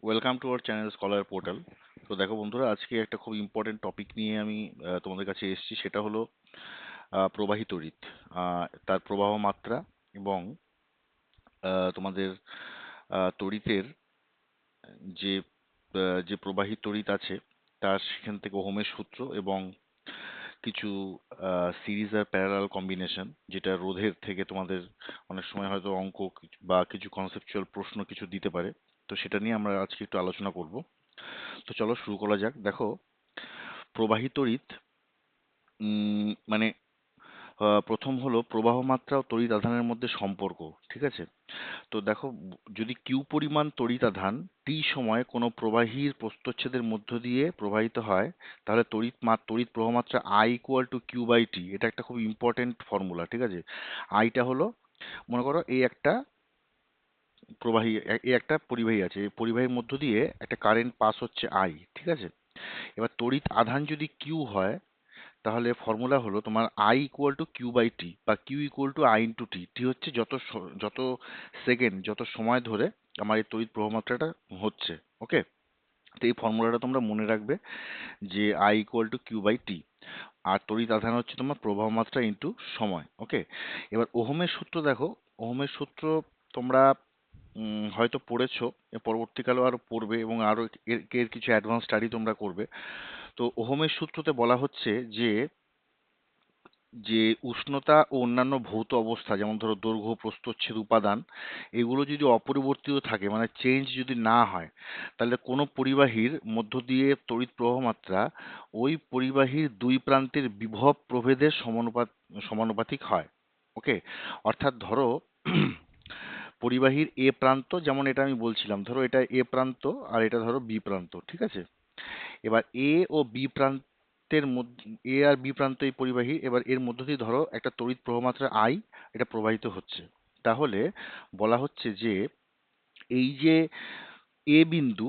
Welcome to our channel scholar portal. তো দেখো বন্ধুরা, আজকে একটা খুব ইম্পর্টেন্ট টপিক নিয়ে আমি তোমাদের কাছে এসেছি। সেটা হলো প্রবাহী তড়িৎ, তার প্রবাহ মাত্রা এবং তোমাদের তড়িতের যে যে প্রবাহী তড়িৎ আছে তার সেখান থেকে ওহমের সূত্র এবং কিছু সিরিজ আর প্যারালাল কম্বিনেশন, যেটা রোধের থেকে তোমাদের অনেক সময় হয়তো অঙ্ক বা কিছু কনসেপচুয়াল প্রশ্ন কিছু দিতে পারে। তো সেটা নিয়ে আমরা আজকে একটু আলোচনা করব। তো চলো শুরু করা যাক। দেখো, প্রবাহী তড়িৎ মানে প্রথম হলো প্রবাহ মাত্রা ও তড়িৎ আধানের মধ্যে সম্পর্ক। ঠিক আছে? তো দেখো, যদি কিউ পরিমাণ তড়িৎ আধান টি সময়ে কোনো প্রবাহীর প্রস্থচ্ছেদের মধ্য দিয়ে প্রবাহিত হয়, তাহলে তড়িৎ প্রবাহ মাত্রা I equal to Q by T. এটা একটা খুব ইম্পর্টেন্ট ফর্মুলা। ঠিক আছে? আইটা হলো, মনে করো এই একটা এই একটা পরিবাহী আছে, এই পরিবাহীর মধ্য দিয়ে একটা কারেন্ট পাস হচ্ছে আই। ঠিক আছে? এবার তড়িৎ আধান যদি কিউ হয়, তাহলে ফর্মুলা হলো তোমার I equal to Q by T, বা Q equal to I into T. T হচ্ছে যত সেকেন্ড, যত সময় ধরে আমার এই তড়িৎ প্রবাহমাত্রাটা হচ্ছে। ওকে? তো এই ফর্মুলাটা তোমরা মনে রাখবে, যে I equal to Q by T. আর তড়িৎ আধান হচ্ছে তোমার প্রবাহ মাত্রা ইন্টু সময়। ওকে? এবার ওহমের সূত্র দেখো। ওহমের সূত্র তোমরা হয়তো পড়েছো, পরবর্তীকালেও আরো পড়বে, এবং আরো এর এর কিছু অ্যাডভান্স স্টাডি তোমরা করবে। তো ওহমের সূত্রতে বলা হচ্ছে যে যে উষ্ণতা ও অন্যান্য ভৌত অবস্থা, যেমন ধরো দৈর্ঘ্য, প্রস্থচ্ছেদ, উপাদান, এগুলো যদি অপরিবর্তিত থাকে, মানে চেঞ্জ যদি না হয়, তাহলে কোনো পরিবাহীর মধ্য দিয়ে তড়িৎ প্রবাহ মাত্রা ওই পরিবাহীর দুই প্রান্তের বিভব প্রভেদের সমানুপাতিক হয়। ওকে? অর্থাৎ ধরো পরিবাহীর এ প্রান্ত, যেমন এটা আমি বলছিলাম, ধরো এটা এ প্রান্ত আর এটা ধরো বি প্রান্ত। ঠিক আছে? এবার এ ও বি প্রান্তের মধ্যে, এ আর বি প্রান্ত এই পরিবাহী, এবার এর মধ্য দিয়ে ধরো একটা তড়িৎ প্রবাহমাত্রা আই এটা প্রবাহিত হচ্ছে। তাহলে বলা হচ্ছে যে এই যে এ বিন্দু,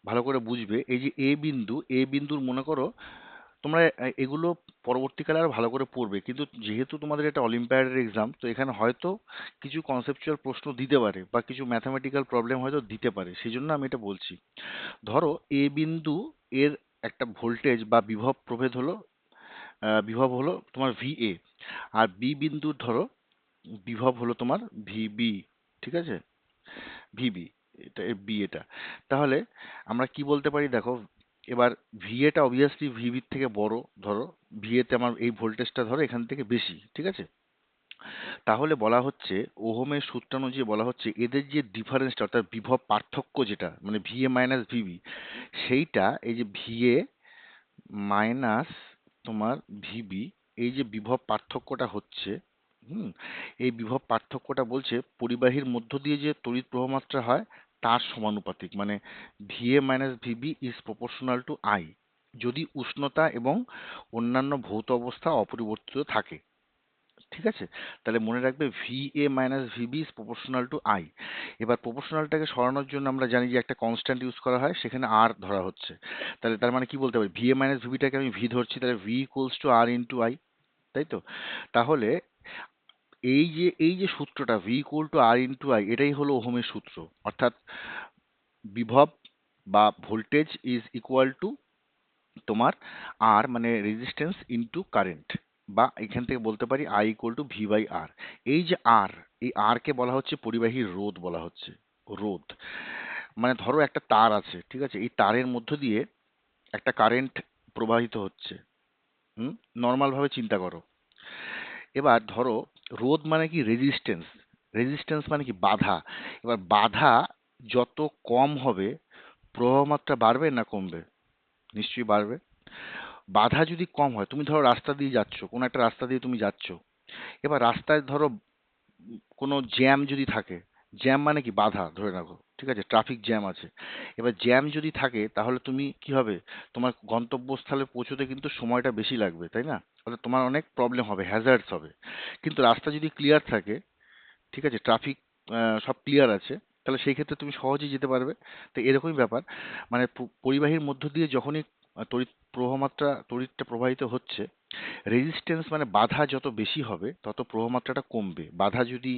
ভালো করে বুঝবে, এই যে এ বিন্দুর মনে করো তোমরা এগুলো পরবর্তীকালে আরো ভালো করে পড়বে, কিন্তু যেহেতু তোমাদের এটা অলিম্পিয়াডের এক্সাম, তো এখানে হয়তো কিছু কনসেপচুয়াল প্রশ্ন দিতে পারে বা কিছু ম্যাথামেটিক্যাল প্রবলেম হয়তো দিতে পারে, সেই জন্য আমি এটা বলছি। ধরো এ বিন্দু এর একটা ভোল্টেজ বা বিভব হলো তোমার ভিএ, আর বি বিন্দুর ধরো বিভব হলো তোমার ভিবি। ঠিক আছে? ভিবি, এটা বি এটা। তাহলে আমরা কি বলতে পারি দেখো, এবার ভিএটা অবভিয়াসলি ভিবির থেকে বড়। ধরো ভিএতে আমার এই ভোল্টেজটা ধরো এখান থেকে বেশি। ঠিক আছে? তাহলে বলা হচ্ছে, ওহমের সূত্রানুযায়ী বলা হচ্ছে, এদের যে ডিফারেন্সটা, অর্থাৎ বিভব পার্থক্য, যেটা মানে ভিএ মাইনাস ভিবি, সেইটা এই যে ভিএ মাইনাস তোমার ভিবি, এই যে বিভব পার্থক্যটা হচ্ছে, হুম, এই বিভব পার্থক্যটা বলছে পরিবাহীর মধ্য দিয়ে যে তড়িৎ প্রবাহমাত্রা হয় তার সমানুপাতিক, মানে V A minus V B is proportional to I, যদি উষ্ণতা এবং অন্যান্য ভৌত অবস্থা অপরিবর্তিত থাকে। ঠিক আছে? তাহলে মনে রাখবে V A minus V B is proportional to I. এবার প্রপোর্শনালটাকে সরানোর জন্য আমরা জানি যে একটা কনস্ট্যান্ট ইউজ করা হয়, সেখানে আর ধরা হচ্ছে। তাহলে তার মানে কি বলতে পারি, ভি এ মাইনাস ভিবিটাকে আমি ভি ধরছি, তাহলে V equals to R into I. তাই তো? তাহলে এই যে সূত্রটা V equal to R into I, এটাই হলো ওহমের সূত্র। অর্থাৎ বিভব বা ভোল্টেজ ইজ ইকুয়াল টু তোমার আর, মানে রেজিস্ট্যান্স ইনটু কারেন্ট, বা এখান থেকে বলতে পারি I equal to V by R. এই যে আর, এই আর কে বলা হচ্ছে পরিবাহীর রোধ বলা হচ্ছে। রোধ মানে ধরো একটা তার আছে। ঠিক আছে? এই তারের মধ্য দিয়ে একটা কারেন্ট প্রবাহিত হচ্ছে। নর্মাল ভাবে চিন্তা করো। এবার ধরো, রোধ মানে কি রেজিস্ট্যান্স, রেজিস্ট্যান্স মানে কি বাধা। এবার বাধা যত কম হবে, প্রবাহ মাত্রা বাড়বে না কমবে? নিশ্চয়ই বাড়বে। বাধা যদি কম হয়, তুমি ধরো রাস্তা দিয়ে যাচ্ছ, কোনো একটা রাস্তা দিয়ে তুমি যাচ্ছ, এবার রাস্তায় ধরো কোনো জ্যাম যদি থাকে, জ্যাম মানে কি বাধা ধরে রাখো। ঠিক আছে? ট্রাফিক জ্যাম আছে। এবার জ্যাম যদি থাকে, তাহলে তুমি কি হবে, তোমার গন্তব্যস্থলে পৌঁছতে কিন্তু সময়টা বেশি লাগবে, তাই না? অর্থাৎ তোমার অনেক প্রবলেম হবে, হ্যাজার্ডস হবে। কিন্তু রাস্তা যদি ক্লিয়ার থাকে, ঠিক আছে, ট্রাফিক সব ক্লিয়ার আছে, তাহলে সেই ক্ষেত্রে তুমি সহজেই যেতে পারবে। তো এরকমই ব্যাপার, মানে পরিবাহীর মধ্য দিয়ে যখনই তড়িৎটা প্রবাহিত হচ্ছে, রেজিস্ট্যান্স মানে বাধা যত বেশি হবে তত প্রবাহ মাত্রাটা কমবে। বাধা যদি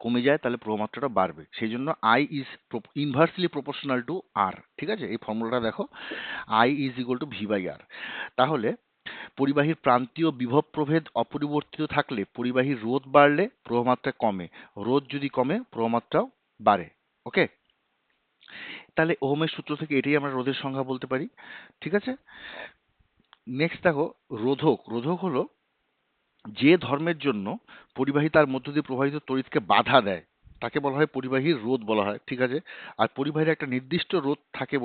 কমে যায় তাহলে প্রবাহমাত্রাটা বাড়বে। সেই জন্য I is inversely proportional to R. ঠিক আছে, এই ফর্মুলাটা দেখো, I is equal to V by R. তাহলে পরিবাহীর প্রান্তীয় বিভব প্রভেদ অপরিবর্তিত থাকলে পরিবাহীর রোধ বাড়লে প্রবাহমাত্রা কমে, রোধ যদি কমে প্রবাহমাত্রাও বাড়ে। ওকে, তাহলে ওহমের সূত্র থেকে এটাই আমরা রোধের সংজ্ঞা বলতে পারি। ঠিক আছে, নেক্সট দেখো রোধক। রোধক হলো যে ধর্মের জন্য পরিবাহী তার মধ্য দিয়ে প্রবাহিত তড়িৎকে বাধা দেয় তাকে বলা হয় পরিবাহীর রোধ বলা হয়। ঠিক আছে, আর পরিবাহীর একটা নির্দিষ্ট রোধ থাকে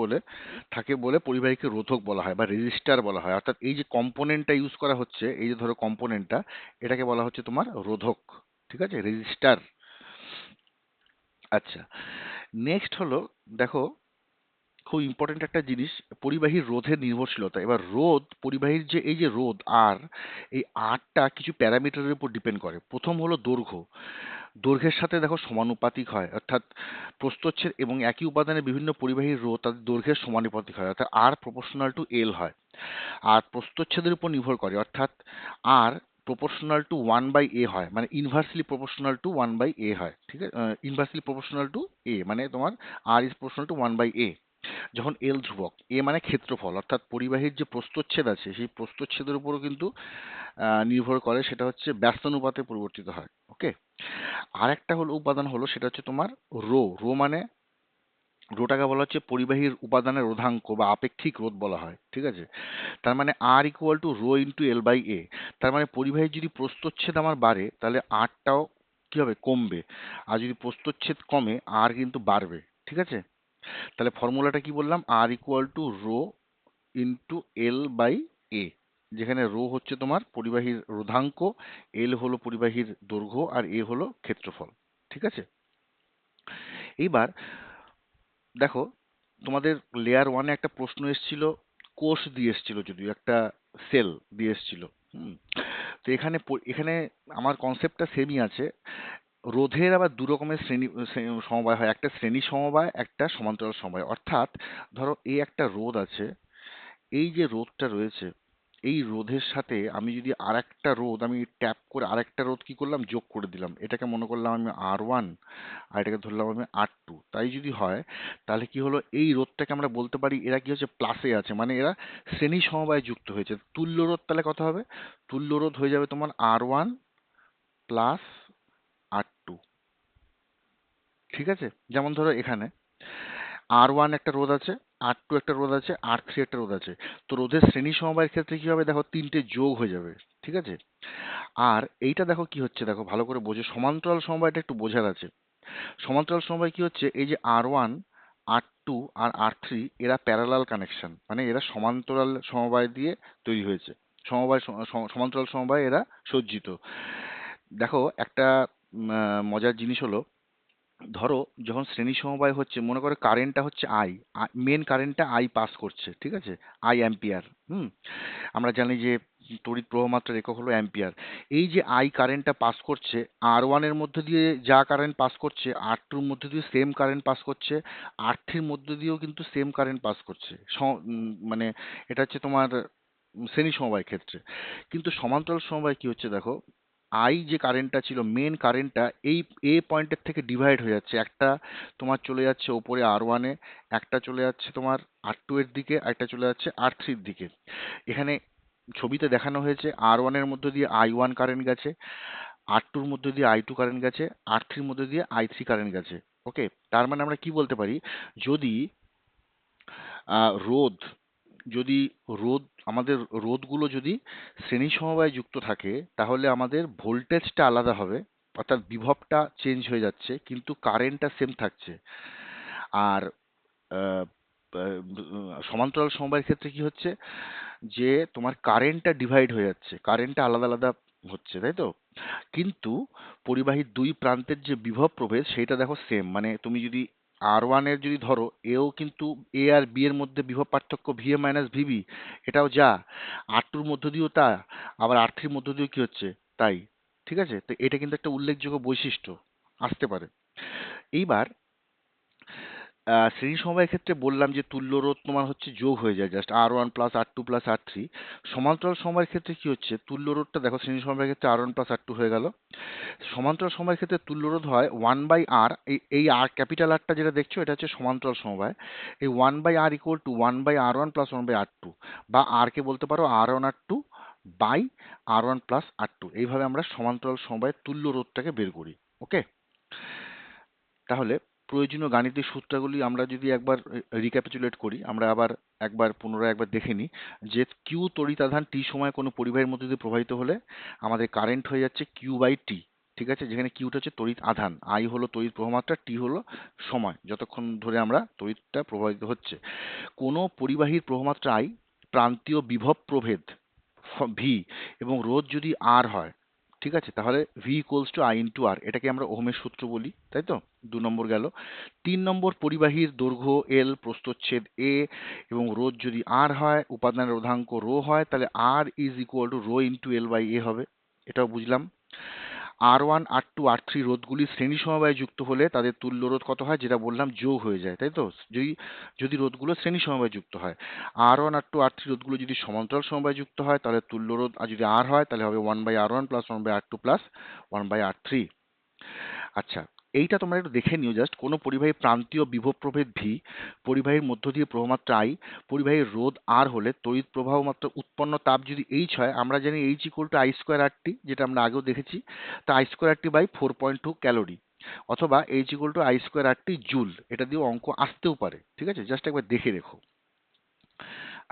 বলে পরিবাহীকে রোধক বলা হয় বা রেজিস্টার বলা হয়। অর্থাৎ এই যে কম্পোনেন্টটা ইউজ করা হচ্ছে, এই যে ধরো কম্পোনেন্টটা, এটাকে বলা হচ্ছে তোমার রোধক। ঠিক আছে, রেজিস্টার। আচ্ছা, নেক্সট হলো দেখো খুব ইম্পর্টেন্ট একটা জিনিস, পরিবাহীর রোধের নির্ভরশীলতা। এবার রোধ, পরিবাহীর যে এই যে রোধ আর, এই আরটা কিছু প্যারামিটারের উপর ডিপেন্ড করে। প্রথম হলো দৈর্ঘ্য। দৈর্ঘ্যের সাথে দেখো সমানুপাতিক হয়, অর্থাৎ প্রস্থচ্ছেদ এবং একই উপাদানের বিভিন্ন পরিবাহীর রোধ তাদের দৈর্ঘ্যের সমানুপাতিক হয়, অর্থাৎ আর প্রপোর্শনাল টু এল হয়। আর প্রস্থচ্ছেদের উপর নির্ভর করে, অর্থাৎ R proportional to one by A হয়, মানে inversely proportional to one by A হয়। ঠিক আছে, ইনভার্সলি প্রপোর্শনাল টু এ মানে তোমার R is proportional to one by A. যখন এল ধ্রুবক, এ মানে ক্ষেত্রফল, অর্থাৎ পরিবাহীর যে প্রস্থচ্ছেদ আছে সেই প্রস্থচ্ছেদের উপরও কিন্তু নির্ভর করে, সেটা হচ্ছে ব্যস্তানুপাতে পরিবর্তিত হয়। ওকে, আর একটা হলো উপাদান হলো সেটা হচ্ছে তোমার রো। রো মানে, রোটাকে বলা হচ্ছে পরিবাহীর উপাদানের রোধাঙ্ক বা আপেক্ষিক রোধ বলা হয়। ঠিক আছে, তার মানে R equal to rho into L by A. তার মানে পরিবাহীর যদি প্রস্থচ্ছেদ আমার বাড়ে তাহলে আরটাও কি হবে, কমবে। আর যদি প্রস্থচ্ছেদ কমে আর কিন্তু বাড়বে। ঠিক আছে, তাহলে ফর্মুলাটা কি বললাম, R equal to rho into L by A, যেখানে রো হচ্ছে তোমার পরিবাহীর রোধাঙ্ক, এল হলো পরিবাহীর দৈর্ঘ্য, আর এ হলো ক্ষেত্রফল। ঠিক আছে, এইবার দেখো তোমাদের লেয়ার ওয়ানে একটা প্রশ্ন এসেছিল, কোষ দিয়ে এসেছিল, যদিও একটা সেল দিয়ে এসেছিল। হুম, তো এখানে আমার কনসেপ্টটা সেমই আছে। রোধের আবার দু রকমের সমবায় হয়, একটা শ্রেণী সমবায়, একটা সমান্তরাল সমবায়। অর্থাৎ ধরো এই একটা রোধ আছে, এই যে রোধটা রয়েছে, এই রোধের সাথে আমি যদি আরেকটা রোধ আমি ট্যাপ করে আরেকটা রোধ কি করলাম, যোগ করে দিলাম। এটাকে মনে করলাম আমি আর 1, আর এটাকে ধরলাম আমি আর 2। তাই যদি হয় তাহলে কি হলো, এই রোধটাকে আমরা বলতে পারি এরা কি হচ্ছে, প্লাসে আছে, মানে এরা শ্রেণী সমবায়ে যুক্ত হয়েছে। তুল্য রোধ তাহলে কত হবে, তুল্য রোধ হয়ে যাবে তোমার আর 1 প্লাস আর 2। ঠিক আছে, যেমন ধরো এখানে আর 1 একটা রোধ আছে, আর 2 একটা রোধ আছে, আর 3 একটা রোধ আছে। তো রোধের শ্রেণী সমবায়ের ক্ষেত্রে কি হবে, দেখো তিনটে যোগ হয়ে যাবে। ঠিক আছে, আর এইটা দেখো কি হচ্ছে, দেখো ভালো করে বোঝো, সমান্তরাল সমবায়টা একটু বোঝার আছে। সমান্তরাল সমবায় কি হচ্ছে, এই যে আর 1, আর 2 আর আর 3 এরা প্যারালাল কানেকশন, মানে এরা সমান্তরাল সমবায় দিয়ে তৈরি হয়েছে। সমান্তরাল সমবায় এরা সজ্জিত। দেখো একটা মজার জিনিস হলো, ধরো যখন শ্রেণী সমবায় হচ্ছে, মনে করো কারেন্টটা হচ্ছে আই, মেন কারেন্টটা আই পাস করছে। ঠিক আছে, আই অ্যাম্পিয়ার। আমরা জানি যে তড়িৎ প্রবাহ মাত্রার একক হলো অ্যাম্পিয়ার। এই যে আই কারেন্টটা পাস করছে, আর 1 এর মধ্যে দিয়ে যা কারেন্ট পাস করছে, আর 2 এর মধ্যে দিয়ে সেম কারেন্ট পাস করছে, আর 3 এর মধ্যে দিয়েও কিন্তু সেম কারেন্ট পাস করছে। মানে এটা হচ্ছে তোমার শ্রেণী সমবায়ের ক্ষেত্রে। কিন্তু সমান্তরাল সমবায় কি হচ্ছে দেখো, আই যে কারেন্টটা ছিল, মেন কারেন্টটা এই এ পয়েন্টের থেকে ডিভাইড হয়ে যাচ্ছে। একটা তোমার চলে যাচ্ছে ওপরে আর 1-এ, একটা চলে যাচ্ছে তোমার আর 2 এর দিকে, একটা চলে যাচ্ছে আর 3 এর দিকে। এখানে ছবিতে দেখানো হয়েছে আর 1 এর মধ্যে দিয়ে I1 কারেন্ট গেছে, আর 2 এর মধ্যে দিয়ে I2 কারেন্ট গেছে, আর 3 এর মধ্যে দিয়ে I3 কারেন্ট গেছে। ওকে, তার মানে আমরা কি বলতে পারি, যদি রোধ যদি রোধ আমাদের রোধগুলো যদি শ্রেণী সমবায়ে যুক্ত থাকে তাহলে আমাদের ভোল্টেজটা আলাদা হবে, অর্থাৎ বিভবটা চেঞ্জ হয়ে যাচ্ছে কিন্তু কারেন্টটা সেম থাকছে। আর আহ, সমান্তরাল সমবায়ের ক্ষেত্রে কি হচ্ছে, যে তোমার কারেন্টটা ডিভাইড হয়ে যাচ্ছে, কারেন্টটা আলাদা আলাদা হচ্ছে, তাই তো। কিন্তু পরিবাহীর দুই প্রান্তের যে বিভব প্রভেদ সেটা দেখো সেম, মানে তুমি যদি আর 1 এর যদি ধরো, এও কিন্তু এ আর বি এর মধ্যে বিভব পার্থক্য ভিএ মাইনাস ভিবি, এটাও যা আর 2-এর মধ্য দিয়েও তা, আবার আর 3-এর মধ্য দিয়েও কি হচ্ছে তাই। ঠিক আছে, তো এটা কিন্তু একটা উল্লেখযোগ্য বৈশিষ্ট্য আসতে পারে। এইবার শ্রেণী সমবায়ের ক্ষেত্রে বললাম যে তুল্য রোধ তোমার হচ্ছে যোগ হয়ে যায়, just R1 plus R2 plus R3। সমান্তরাল সমবায়ের ক্ষেত্রে কি হচ্ছে, তুল্য রোধটা দেখো শ্রেণী সমবায়ের ক্ষেত্রে R1 প্লাস R2 হয়ে গেল। সমান্তরাল সমবায়ের ক্ষেত্রে তুল্য রোধ হয় 1/R। এই আর ক্যাপিটাল আরটা যেটা দেখছো এটা হচ্ছে সমান্তরাল সমবায়। এই 1/R equal to 1/R1 plus 1/R2, বা আর কে বলতে পারো R1 R2 by R1 plus R2। এইভাবে আমরা সমান্তরাল সমবায়ের তুল্য রোধটাকে বের করি। ওকে, তাহলে প্রয়োজনীয় গাণিতিক সূত্রগুলি আমরা যদি একবার রিক্যাপিচুলেট করি, আমরা আবার একবার পুনরায় একবার দেখে নিই যে কিউ তড়িতাধান টি সময় কোনো পরিবাহীর মধ্যে দিয়ে প্রবাহিত হলে আমাদের কারেন্ট হয়ে যাচ্ছে কিউ বাই টি। ঠিক আছে, যেখানে কিউটা হচ্ছে তড়িৎ আধান, আই হলো তড়িৎ প্রবাহমাত্রা, টি হলো সময় যতক্ষণ ধরে আমরা তড়িৎটা প্রবাহিত হচ্ছে। কোনো পরিবাহীর প্রবাহমাত্রা আই, প্রান্তীয় বিভব প্রভেদ ভি এবং রোধ যদি আর হয়, ঠিক আছে, তাহলে V equals to I into R, এটাকে আমরা ওহমের সূত্র বলি, তাই তো। 2 নম্বর গেল। 3 নম্বর, পরিবাহীর দৈর্ঘ্য এল, প্রস্থচ্ছেদ এ এবং রোধ যদি আর হয়, উপাদানের রোধাঙ্ক রো হয়, তাহলে R is equal to rho into L by A হবে। এটাও বুঝলাম। R1 R2 R3 রোধগুলি শ্রেণী সমবায়ে যুক্ত হলে তাদের তুল্য রোধ কত হয়, যেটা বললাম যোগ হয়ে যায়, তাই তো। যদি যদি রোধগুলো শ্রেণী সমবায়ে যুক্ত হয়, R1 R2 R3 রোধগুলো যদি সমান্তরাল সমবায়ে যুক্ত হয় তাহলে তুল্য রোধ, আর যদি আর হয় তাহলে হবে 1/R1 plus 1/R2 plus 1/R3। আচ্ছা, এইটা তোমরা একটু দেখে নিও জাস্ট। কোনো পরিবাহী প্রান্তীয় বিভব প্রভেদ ভি, পরিবাহীর মধ্য দিয়ে প্রবাহমাত্রা আই, পরিবাহীর রোধ আর হলে তড়িৎ প্রবাহ মাত্রা উৎপন্ন তাপ যদি এইচ হয়, আমরা জানি H equal to I square R T, যেটা আমরা আগেও দেখেছি। তা I square R T by 4.2 calorie, অথবা H equal to I square R T joule. এটা দিয়েও অঙ্ক আসতেও পারে, ঠিক আছে, জাস্ট একবার দেখে রেখো।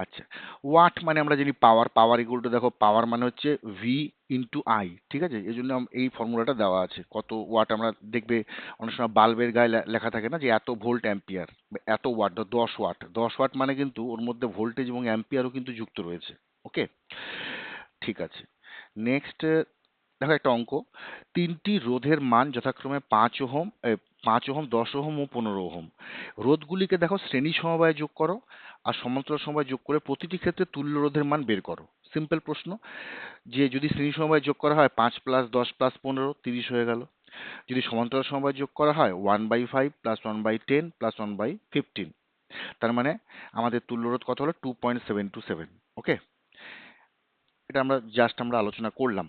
আচ্ছা, ওয়াট মানে আমরা জানি পাওয়ার, পাওয়ার ইকুয়াল টু দেখো পাওয়ার মানে হচ্ছে ভি ইন্টু আই, ঠিক আছে, এই জন্য এই ফর্মুলাটা দেওয়া আছে। কত ওয়াট আমরা দেখবে অনেক সময় বাল্বের গায়ে লেখা থাকে না যে এত ভোল্ট অ্যাম্পিয়ার, এত ওয়াট, 10 ওয়াট। 10 ওয়াট মানে কিন্তু ওর মধ্যে ভোল্টেজ এবং অ্যাম্পিয়ারও কিন্তু যুক্ত রয়েছে। ওকে, ঠিক আছে। নেক্সট দেখো একটা অঙ্ক। তিনটি রোধের মান যথাক্রমে 5 ওহম, 5 ওহম, 10 ওহম ও 15 ওহম। রোধগুলিকে দেখো শ্রেণী সমবায়ে যোগ করো আর সমান্তরাল সমবায়ে যোগ করে প্রতিটি ক্ষেত্রে তুল্য রোধের মান বের করো। সিম্পল প্রশ্ন, যে যদি শ্রেণী সমবায়ে যোগ করা হয় 5 প্লাস 10 প্লাস 15 30 হয়ে গেল। যদি সমান্তরাল সমবায়ে যোগ করা হয় 1/5 প্লাস 1/10 প্লাস 1/15, তার মানে আমাদের তুল্য রোধ কত হলো 2.727। ওকে, এটা আমরা আলোচনা করলাম,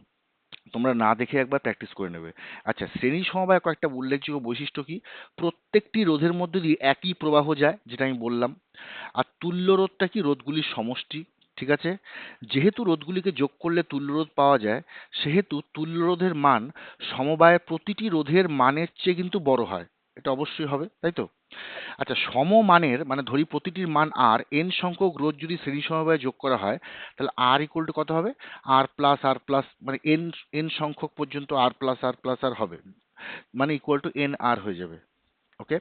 তোমরা না দেখে একবার প্র্যাকটিস করে নেবে। আচ্ছা, শ্রেণী সমবায় কয়েকটা উল্লেখযোগ্য বৈশিষ্ট্য কি, প্রত্যেকটি রোধের মধ্যে দিয়ে একই প্রবাহ যায়, যেটা আমি বললাম। আর তুল্য রোধটা কি, রোধগুলির সমষ্টি, ঠিক আছে। যেহেতু রোধগুলিকে যোগ করলে তুল্য রোধ পাওয়া যায়, সেহেতু তুল্য রোধের মান সমবায়ের প্রতিটি রোধের মানের চেয়ে কিন্তু বড় হয়। এটা অবশ্যই হবে, তাই তো। আচ্ছা, সমমানের মানে ধরি প্রতিটির মান আর, এন সংখ্যক রোধ যদি শ্রেণী সমবায়ে যোগ করা হয়, তাহলে আর ইকুয়াল টু কত হবে, আর প্লাস মানে এন, এন সংখ্যক পর্যন্ত আর প্লাস আর হবে, মানে ইকুয়াল টু এন আর হয়ে যাবে। ওকে,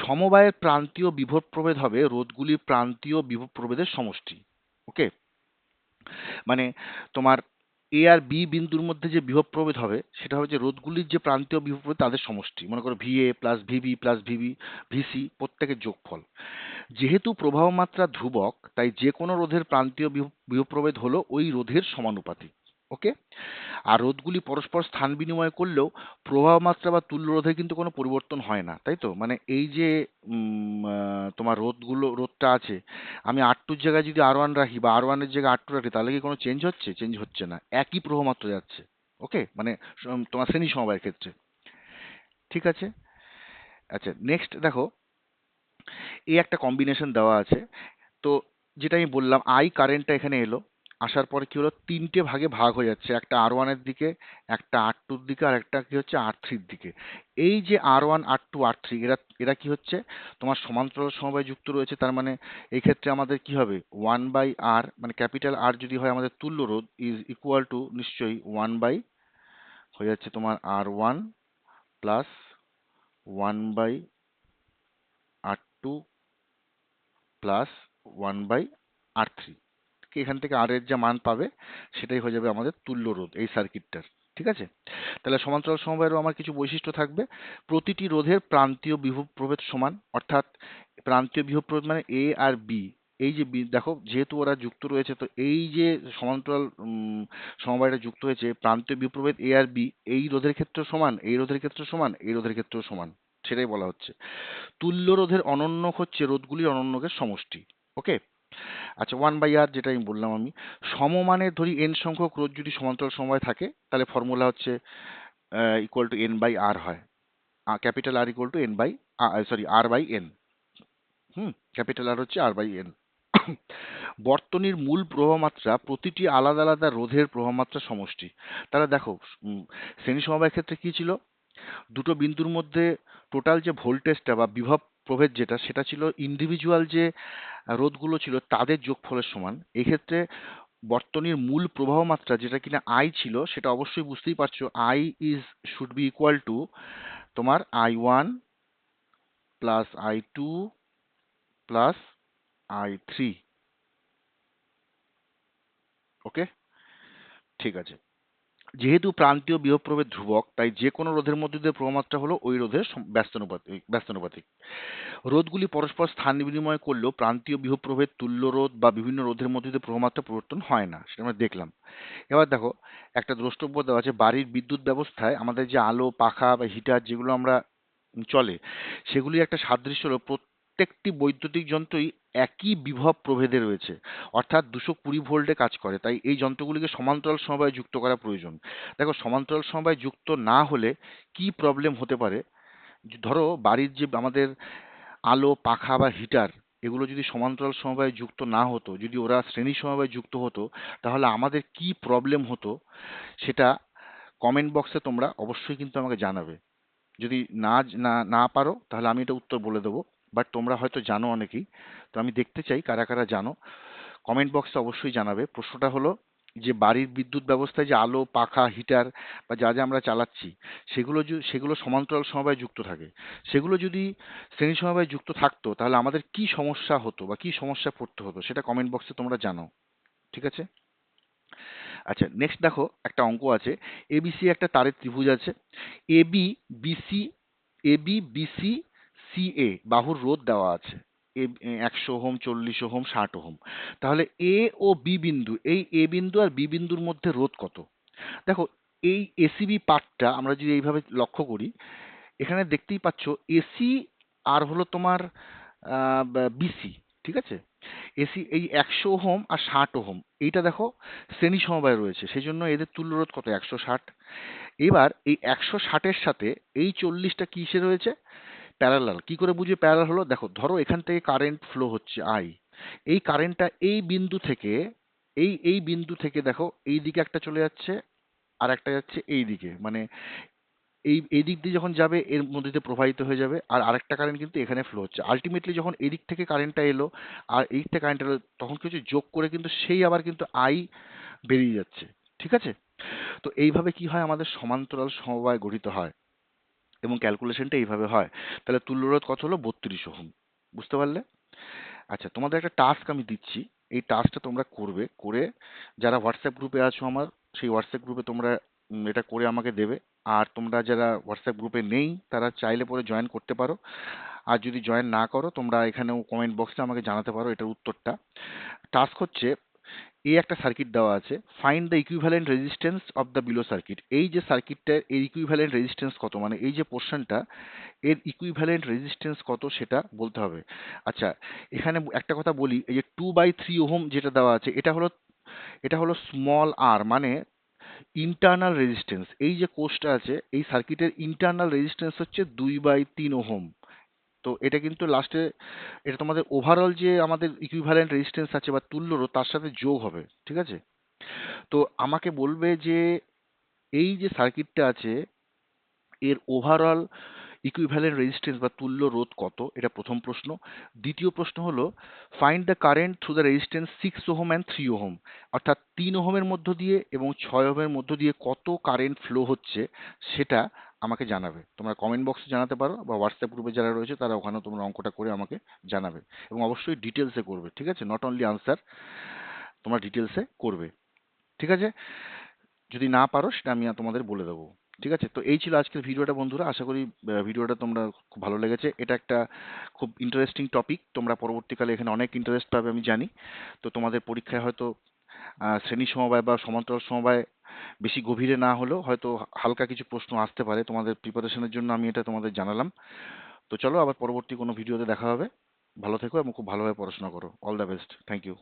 সমবায়ের প্রান্তীয় বিভব প্রভেদ হবে রোধগুলির প্রান্তীয় বিভব প্রভেদের সমষ্টি। ওকে, মানে তোমার এ আর বি বিন্দুর মধ্যে যে বিভব প্রভেদ হবে সেটা হবে যে রোধগুলির যে প্রান্তীয় বিভব প্রভেদ তাদের সমষ্টি। মনে করো V A plus V B plus V C প্রত্যেকের যোগফল। যেহেতু প্রবাহ মাত্রা ধ্রুবক, তাই যে কোনো রোধের প্রান্তীয় বিভব প্রভেদ হলো ওই রোধের সমানুপাতিক। ওকে, আর রোধগুলি পরস্পর স্থান বিনিময় করলেও প্রবাহ মাত্রা বা তুল্য রোধে কিন্তু কোনো পরিবর্তন হয় না, তাই তো। মানে এই যে তোমার রোধটা আছে, আমি R2 জায়গায় যদি R1 রাখি বা R1 এর জায়গায় R2 রাখি, তাহলে কি কোনো চেঞ্জ হচ্ছে? চেঞ্জ হচ্ছে না, একই প্রবাহ মাত্রা যাচ্ছে। ওকে, মানে তোমার শ্রেণী সমবায়ের ক্ষেত্রে, ঠিক আছে। আচ্ছা, নেক্সট দেখো, এই একটা কম্বিনেশন দেওয়া আছে। তো যেটা আমি বললাম, আই কারেন্টটা এখানে এলো, আসার পরে কি হলো, তিনটে ভাগে ভাগ হয়ে যাচ্ছে, একটা R1 এর দিকে, একটা R2 দিকে, আর একটা কি হচ্ছে R3 দিকে। এই যে R1 R2 R3, এরা এরা কি হচ্ছে, তোমার সমান্তরাল সমবায়ে যুক্ত রয়েছে। তার মানে এই ক্ষেত্রে আমাদের কি হবে, 1/R, মানে ক্যাপিটাল আর যদি হয় আমাদের তুল্য রোধ ইজ ইকুয়াল টু নিশ্চয়ই 1 হয়ে যাচ্ছে তোমার R1 plus 1/R2 plus 1/R3। এখান থেকে আর এর যা মান পাবে সেটাই হয়ে যাবে আমাদের তুল্য রোধ এই সার্কিটটার, ঠিক আছে। তাহলে সমান্তরাল সমবায়েরও আমার কিছু বৈশিষ্ট্য থাকবে। প্রতিটি রোধের প্রান্তীয় বিভব প্রভেদ সমান, অর্থাৎ প্রান্তীয় বিভব প্রভেদ মানে এ আর বি। এই যে দেখো, যেহেতু ওরা যুক্ত রয়েছে, তো এই যে সমান্তরাল সমবায়টা যুক্ত হয়েছে, প্রান্তীয় বিভব প্রভেদ এ আর বি এই রোধের ক্ষেত্রে সমান, এই রোধের ক্ষেত্রে সমান, এই রোধের ক্ষেত্রেও সমান। সেটাই বলা হচ্ছে। তুল্য রোধের অনন্যক হচ্ছে রোধগুলির অনন্যকের সমষ্টি। ওকে। আচ্ছা, 1/r যেটা আমি বললাম আমি, সমমানের ধরি n সংখ্যক রোধ যদি সমান্তরাল সমবায় থাকে তাহলে ফর্মুলা হচ্ছে ইকুয়াল টু n/r হয়। Capital R equal to r/n। Capital R হচ্ছে r/n। বর্তনীর মূল প্রবাহ মাত্রা প্রতিটি আলাদা আলাদা রোধের প্রবাহ মাত্রা সমষ্টি। তাহলে দেখো, শ্রেণী সমবায়ের ক্ষেত্রে কি ছিল, দুটো বিন্দুর মধ্যে টোটাল যে ভোল্টেজটা বা বিভব প্রভেদ যেটা, সেটা ছিল ইন্ডিভিজুয়াল যে রোধগুলো ছিল তাদের যোগফলের সমান। এক্ষেত্রে বর্তনীর মূল প্রবাহ মাত্রা যেটা কিনা আই ছিল, সেটা অবশ্যই বুঝতেই পারছো, I should be equal to তোমার I1 plus I2 plus I3। ওকে, ঠিক আছে। যেহেতু প্রান্তীয় বিভব প্রভেদ ধ্রুবক, তাই যে কোনো রোধের মধ্যে দিয়ে প্রবাহমাত্রা হলো ওই রোধের ব্যস্তানুপাতিক। রোধগুলি পরস্পর স্থান বিনিময় করলেও প্রান্তীয় বিভব প্রভেদ, তুল্য রোধ বা বিভিন্ন রোধের মধ্যে দিয়ে প্রবাহমাত্রা পরিবর্তন হয় না, সেটা আমরা দেখলাম। এবার দেখো, একটা দ্রষ্টব্য দেওয়া আছে, বাড়ির বিদ্যুৎ ব্যবস্থায় আমাদের যে আলো, পাখা বা হিটার যেগুলো আমরা চলে, সেগুলি একটা সাদৃশ্য হলো প্রত্যেকটি বৈদ্যুতিক যন্ত্রই একই বিভব প্রভেদে রয়েছে, অর্থাৎ 220 ভোল্টে কাজ করে। তাই এই যন্ত্রগুলিকে সমান্তরাল সমবায়ে যুক্ত করা প্রয়োজন। দেখো, সমান্তরাল সমবায়ে যুক্ত না হলে কি প্রবলেম হতে পারে, ধরো বাড়ির যে আমাদের আলো, পাখা বা হিটার, এগুলো যদি সমান্তরাল সমবায়ে যুক্ত না হতো, যদি ওরা শ্রেণী সমবায়ে যুক্ত হতো, তাহলে আমাদের কি প্রবলেম হতো সেটা কমেন্ট বক্সে তোমরা অবশ্যই কিন্তু আমাকে জানাবে। যদি না না না পারো তাহলে আমি এটা উত্তর বলে দেবো, বাট তোমরা হয়তো জানো অনেকেই। তো আমি দেখতে চাই কারা কারা জানো, কমেন্ট বক্সে অবশ্যই জানাবে। প্রশ্নটা হলো যে বাড়ির বিদ্যুৎ ব্যবস্থায় যে আলো, পাখা, হিটার বা যা যা আমরা চালাচ্ছি, সেগুলো সমান্তরাল সমবায়ে যুক্ত থাকে। সেগুলো যদি শ্রেণী সমবায়ে যুক্ত থাকতো তাহলে আমাদের কি সমস্যা হতো বা কি সমস্যা পড়তে হতো সেটা কমেন্ট বক্সে তোমরা জানাও। ঠিক আছে। আচ্ছা, নেক্সট দেখো, একটা অঙ্ক আছে। এবিসি একটা তারের ত্রিভুজ আছে। A B B C A B B C C A বাহুর রোধ দেওয়া আছে। 100 ওহম, 40 ওহম, 60 ওহম। তাহলে এ ও বি বিন্দু, এই এ বিন্দু আর বি বিন্দুর মধ্যে রোধ কত? দেখো, এই এসিবি পার্টটা আমরা যদি এইভাবে লক্ষ্য করি, এখানে দেখতেই পাচ্ছ এসি আর হলো তোমার বিসি। ঠিক আছে। এসি এই 100 ওহম আর 60 ওহম, এইটা দেখো শ্রেণী সমবায় রয়েছে, সেই জন্য এদের তুল্য রোধ কত? 160। এবার এই 160-এর সাথে এই 40টা কিসে রয়েছে? প্যারালাল। কি করে বুঝবে প্যারালাল হলো? দেখো, ধরো এখান থেকে কারেন্ট ফ্লো হচ্ছে আই। এই কারেন্টটা এই বিন্দু থেকে, এই বিন্দু থেকে দেখো এই দিকে একটা চলে যাচ্ছে, আর একটা যাচ্ছে এই দিকে, মানে এই দিক দিয়ে যখন যাবে এর মধ্যে দিয়ে প্রবাহিত হয়ে যাবে, আর আরেকটা কারেন্ট কিন্তু এখানে ফ্লো হচ্ছে। আলটিমেটলি যখন এই দিক থেকে কারেন্টটা এলো আর এই দিক থেকে কারেন্ট এলো, তখন কিছু যোগ করে কিন্তু সেই আবার কিন্তু আই বেরিয়ে যাচ্ছে। ঠিক আছে। তো এইভাবে কি হয়, আমাদের সমান্তরাল সমবায় গঠিত হয় এবং ক্যালকুলেশনটা এইভাবে হয়। তাহলে তুল্যরোধ কত হলো? 32 ওহম। বুঝতে পারলে? আচ্ছা, তোমাদের একটা টাস্ক আমি দিচ্ছি। এই টাস্কটা তোমরা করবে, করে যারা হোয়াটসঅ্যাপ গ্রুপে আছো আমার, সেই হোয়াটসঅ্যাপ গ্রুপে তোমরা এটা করে আমাকে দেবে। আর তোমরা যারা হোয়াটসঅ্যাপ গ্রুপে নেই তারা চাইলে পরে জয়েন করতে পারো। আর যদি জয়েন না করো, তোমরা এখানেও কমেন্ট বক্সে আমাকে জানাতে পারো এটার উত্তরটা। টাস্ক হচ্ছে, এই একটা সার্কিট দেওয়া আছে, find the equivalent resistance of the below circuit. এই যে সার্কিটটার এর ইকুইভ্যালেন্ট রেজিস্ট্যান্স কত, মানে এই যে পোর্শনটা, এর ইকুইভ্যালেন্ট রেজিস্ট্যান্স কত সেটা বলতে হবে। আচ্ছা, এখানে একটা কথা বলি, এই যে 2/3 ওহম যেটা দেওয়া আছে, এটা হলো স্মল আর, মানে ইন্টারনাল রেজিস্ট্যান্স। এই যে কোষটা আছে, এই সার্কিটের ইন্টারনাল রেজিস্ট্যান্স হচ্ছে 2/3 ওহম। তো এটা কিন্তু লাস্টে, এটা তোমাদের ওভারঅল যে আমাদের ইকুইভ্যালেন্ট রেজিস্ট্যান্স আছে বা তুল্য রোধ, তার সাথে যোগ হবে। ঠিক আছে। তো আমাকে বলবে যে এই যে সার্কিটটা আছে, এর ওভারঅল ইকুইভ্যালেন্ট রেজিস্ট্যান্স বা তুল্য রোধ কত, এটা প্রথম প্রশ্ন। দ্বিতীয় প্রশ্ন হলো, find the current through the resistance 6 ohm and 3 ohm. অর্থাৎ 3 ওহমের মধ্য দিয়ে এবং 6 ওহমের মধ্য দিয়ে কত কারেন্ট ফ্লো হচ্ছে সেটা আমাকে জানাবে। তোমরা কমেন্ট বক্সে জানাতে পারো, বা হোয়াটসঅ্যাপ গ্রুপে যারা রয়েছে তারা ওখানেও তোমরা অঙ্কটা করে আমাকে জানাবে। এবং অবশ্যই ডিটেলসে করবে। ঠিক আছে, নট অনলি আনসার, তোমরা ডিটেলসে করবে। ঠিক আছে। যদি না পারো সেটা আমি তোমাদের বলে দেবো। ঠিক আছে। তো এই ছিল আজকের ভিডিওটা বন্ধুরা। আশা করি ভিডিওটা তোমরা খুব ভালো লেগেছে। এটা একটা খুব ইন্টারেস্টিং টপিক, তোমরা পরবর্তীকালে এখানে অনেক ইন্টারেস্ট পাবে আমি জানি। তো তোমাদের পরীক্ষায় হয়তো শ্রেণী সমবায় বা সমান্তরাল সমবায় বেশি গভীরে না হলেও হয়তো হালকা কিছু প্রশ্ন আসতে পারে, তোমাদের প্রিপারেশনের জন্য আমি এটা তোমাদের জানালাম। তো চলো আবার পরবর্তী কোনো ভিডিওতে দেখা হবে। ভালো থেকো এবং খুব ভালোভাবে পড়াশোনা করো। All the best. Thank you.